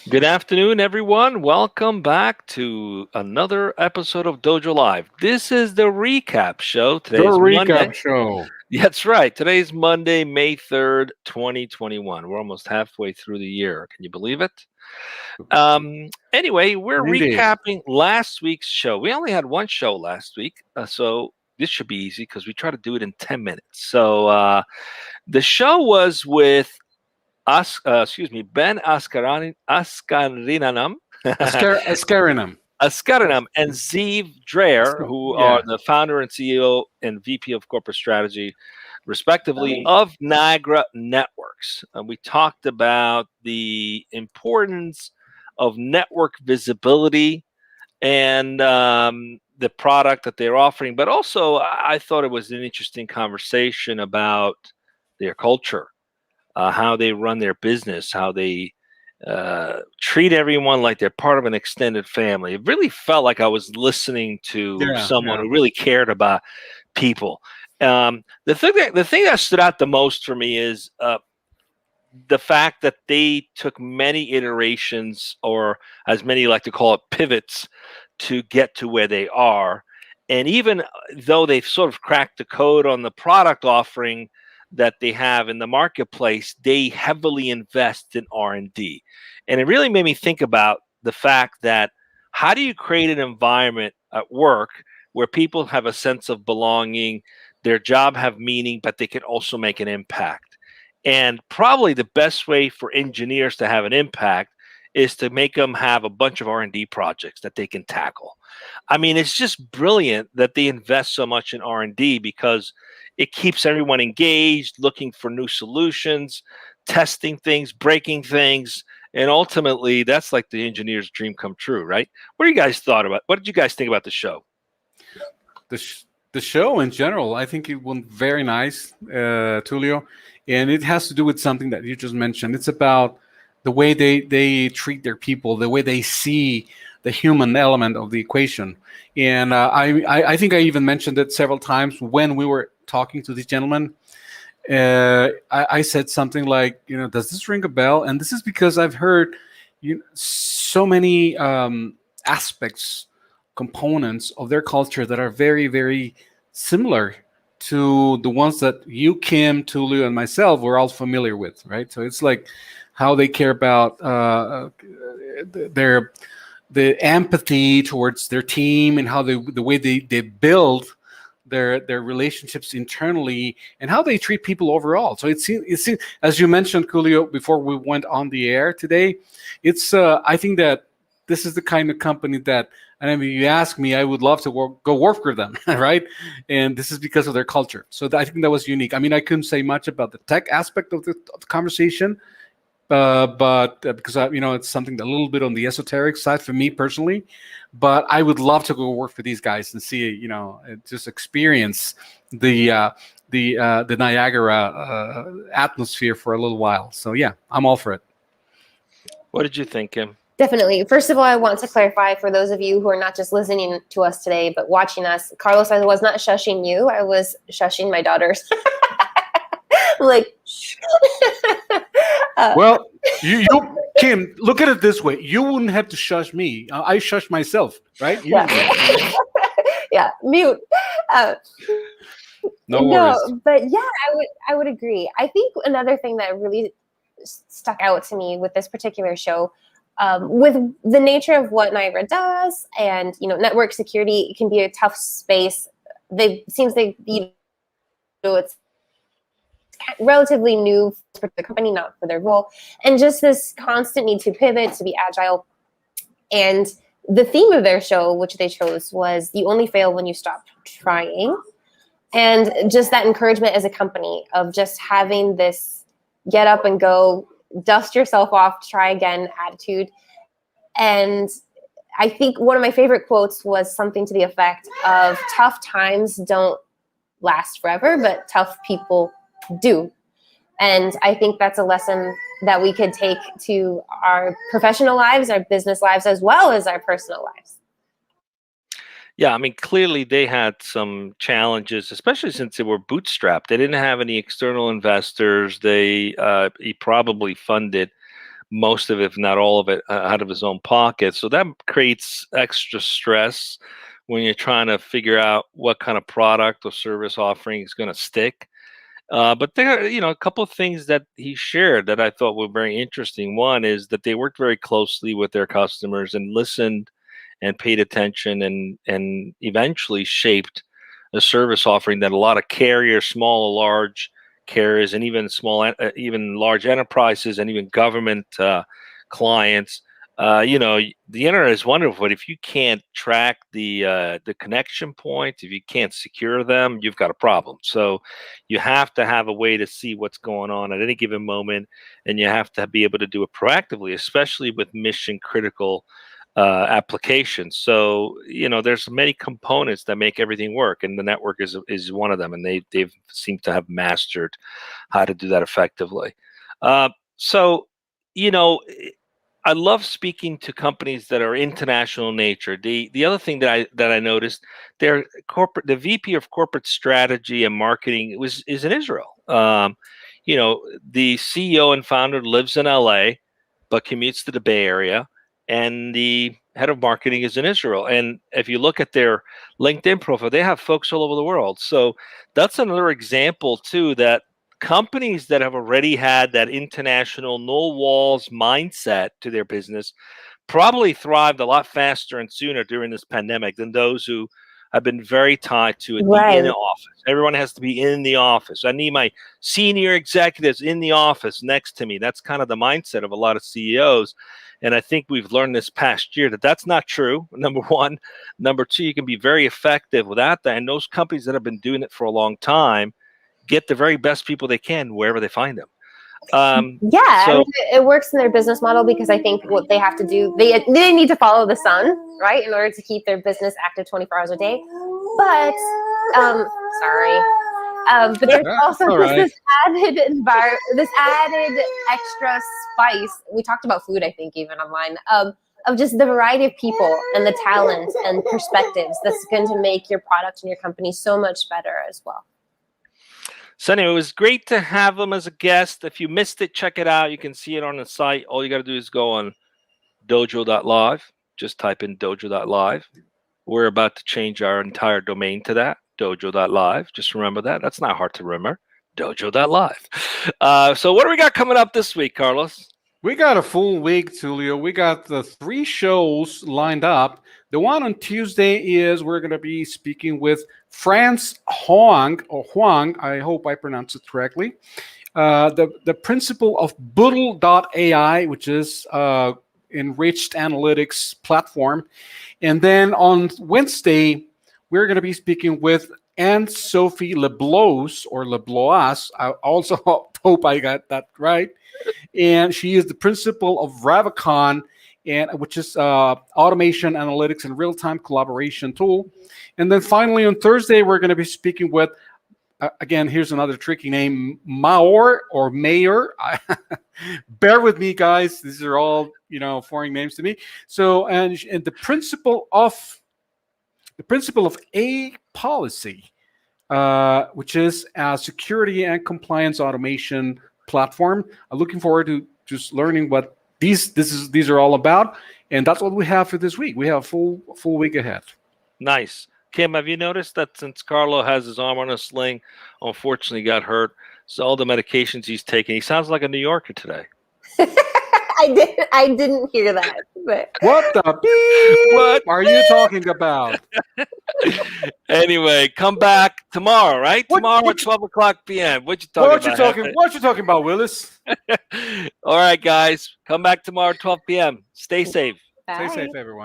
Good afternoon, everyone. Welcome back to another episode of Dojo Live. This is the recap show. The Today's recap Monday. show. That's right. Today's Monday, May 3rd, 2021. We're almost halfway through the year. Can you believe it? Anyway, we're Indeed. recapping last week's show. We only had one show last week, so this should be easy because we try to do it in 10 minutes. So the show was with Ben Askarinam, Askarinam. Askarinam, and Zeev Draer, who are Yeah. the founder and CEO and VP of Corporate Strategy, respectively, of Niagara Networks. We talked about the importance of network visibility and the product that they're offering, but also I thought it was an interesting conversation about their culture, how they run their business, how they treat everyone like they're part of an extended family. It really felt like I was listening to someone who really cared about people. The thing that stood out the most for me is the fact that they took many iterations, or as many like to call it, pivots, to get to where they are. And even though they've sort of cracked the code on the product offering that they have in the marketplace, they heavily invest in R&D. And it really made me think about the fact that how do you create an environment at work where people have a sense of belonging, their job have meaning, but they can also make an impact? And probably the best way for engineers to have an impact is to make them have a bunch of R&D projects that they can tackle. I mean, it's just brilliant that they invest so much in R&D because it keeps everyone engaged, looking for new solutions, testing things, breaking things, and ultimately that's like the engineer's dream come true, right? What do you guys thought about? What did you guys think about the show? The show in general, I think it went very nice, Tulio, and it has to do with something that you just mentioned. It's about the way they treat their people, the way they see the human element of the equation. And I think I even mentioned it several times when we were talking to these gentlemen. I said something like, does this ring a bell? And this is because I've heard so many aspects, components of their culture that are very, very similar to the ones that you, Kim, Tulu, and myself were all familiar with, right? So it's like how they care about the empathy towards their team, and how the way they build their relationships internally, and how they treat people overall. So it's as you mentioned, Julio, before we went on the air today, it's I think that this is the kind of company that, and I mean, you ask me, I would love to go work with them, right? And this is because of their culture. So I think that was unique. I mean, I couldn't say much about the tech aspect of the conversation, but because it's something a little bit on the esoteric side for me personally. But I would love to go work for these guys and see, just experience the Niagara atmosphere for a little while. So yeah, I'm all for it. What did you think, Kim? Definitely. First of all, I want to clarify for those of you who are not just listening to us today, but watching us. Carlos, I was not shushing you. I was shushing my daughters. Like, well, you Kim, look at it this way. You wouldn't have to shush me. I shush myself, right? Yeah, mute. No worries. But yeah, I would agree. I think another thing that really stuck out to me with this particular show, with the nature of what Niagara does, and network security, it can be a tough space. It's relatively new for the company, not for their role, and just this constant need to pivot, to be agile. And the theme of their show, which they chose, was "You only fail when you stop trying," and just that encouragement as a company of just having this get up and go, dust yourself off, try again attitude. And I think one of my favorite quotes was something to the effect of, "Tough times don't last forever, but tough people do." And I think that's a lesson that we could take to our professional lives, our business lives, as well as our personal lives. Yeah, I mean, clearly they had some challenges, especially since they were bootstrapped. They didn't have any external investors. They probably funded most of it, if not all of it, out of his own pocket. So that creates extra stress when you're trying to figure out what kind of product or service offering is going to stick. But there are, a couple of things that he shared that I thought were very interesting. One is that they worked very closely with their customers and listened and paid attention and eventually shaped a service offering that a lot of carriers, small or large carriers, and even even large enterprises and even government clients. The internet is wonderful, but if you can't track the connection points, if you can't secure them, you've got a problem. So you have to have a way to see what's going on at any given moment, and you have to be able to do it proactively, especially with mission critical applications. So there's many components that make everything work, and the network is one of them, and they've seemed to have mastered how to do that effectively. So I love speaking to companies that are international in nature. The other thing that I noticed, the VP of corporate strategy and marketing is in Israel. The CEO and founder lives in LA, but commutes to the Bay Area, and the head of marketing is in Israel. And if you look at their LinkedIn profile, they have folks all over the world. So that's another example too, that companies that have already had that international no walls mindset to their business probably thrived a lot faster and sooner during this pandemic than those who have been very tied to it in the office. Everyone has to be in the office. I need my senior executives in the office next to me. That's kind of the mindset of a lot of CEOs. And I think we've learned this past year that that's not true, number one. Number two, you can be very effective without that. And those companies that have been doing it for a long time get the very best people they can wherever they find them. It works in their business model, because I think what they have to do, they need to follow the sun, right, in order to keep their business active 24 hours a day. But but there's also this added this added extra spice. We talked about food, I think, even online, of just the variety of people and the talent and perspectives that's going to make your product and your company so much better as well. So anyway, it was great to have him as a guest. If you missed it, check it out. You can see it on the site. All you got to do is go on dojo.live. Just type in dojo.live. We're about to change our entire domain to that, dojo.live. Just remember that. That's not hard to remember. Dojo.live. So what do we got coming up this week, Carlos? We got a full week, Tulio. We got the 3 shows lined up. The one on Tuesday is we're going to be speaking with Franz Huang, I hope I pronounced it correctly, the principal of Boodle.ai, which is enriched analytics platform. And then on Wednesday, we're going to be speaking with Anne-Sophie Leblois, or Leblois. I also hope I got that right. And she is the principal of Ravicon, which is automation, analytics, and real-time collaboration tool. And then finally on Thursday, we're going to be speaking with, again, here's another tricky name, Maor or Mayor. Bear with me, guys. These are all, foreign names to me. So, and the principal of A Policy, which is a security and compliance automation platform. I'm looking forward to just learning what these are all about, and that's what we have for this week. We have a full week ahead. Nice. Kim, have you noticed that since Carlo has his arm on a sling, unfortunately got hurt, so all the medications he's taking, he sounds like a New Yorker today. I didn't hear that. But. What the beep? What are you talking about? Anyway, come back tomorrow, right? Tomorrow at 12 o'clock p.m. What you talking about, Willis? All right, guys. Come back tomorrow at 12 p.m. Stay safe. Bye. Stay safe, everyone.